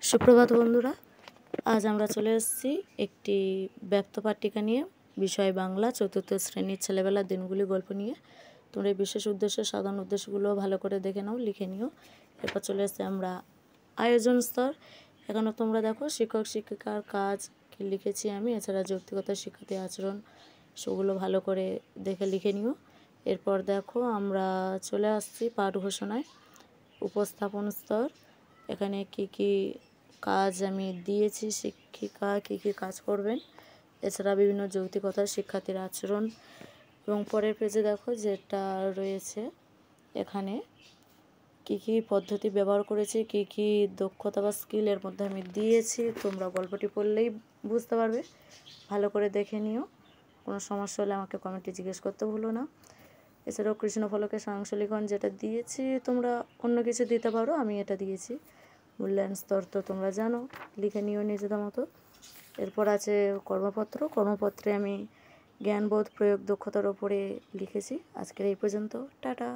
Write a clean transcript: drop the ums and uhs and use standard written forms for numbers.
সুপ্রভাত বন্ধুরা, আজ আমরা চলে এসেছি একটি ব্যক্তপাঠিকা নিয়ে। বিষয় বাংলা, চতুর্থ শ্রেণীর ছেলেবেলার দিনগুলি গল্প নিয়ে। তোমরা এই বিশেষ উদ্দেশ্য সাধারণ উদ্দেশ্যগুলো ভালো করে দেখে নাও, লিখে নিও। এরপর চলে এসেছি আমরা আয়োজন স্তর। এখানে তোমরা দেখো শিক্ষক শিক্ষিকার কাজ কি লিখেছি আমি, এছাড়া যৌক্তিকতা, শিক্ষার্থী আচরণ, সেগুলো ভালো করে দেখে লিখে নিও। এরপর দেখো আমরা চলে আসছি পাঠ ঘোষণায়। উপস্থাপন স্তর, এখানে কি কি কাজ আমি দিয়েছি, শিক্ষিকা কি কি কাজ করবেন, এছাড়া বিভিন্ন যৌক্তিকতা, শিক্ষার্থীর আচরণ। এবং পরের পেজে দেখো যেটা রয়েছে এখানে কি কি পদ্ধতি ব্যবহার করেছি, কি কি দক্ষতা বা স্কিলের মধ্যে আমি দিয়েছি। তোমরা গল্পটি পড়লেই বুঝতে পারবে, ভালো করে দেখে নিও। কোনো সমস্যা হলে আমাকে কমেন্টে জিজ্ঞেস করতে ভুলো না। এছাড়াও কৃষ্ণফলকের সারাংশ লিখন যেটা দিয়েছি, তোমরা অন্য কিছু দিতে পারো, আমি এটা দিয়েছি। মূল্যায়ন স্তর তো তোমরা জানো, লিখে নিও নিজেদের মতো। এরপর আছে কর্মপত্রে আমি জ্ঞানবোধ, প্রয়োগ, দক্ষতার ওপরে লিখেছি। আজকের এই পর্যন্ত, টাটা।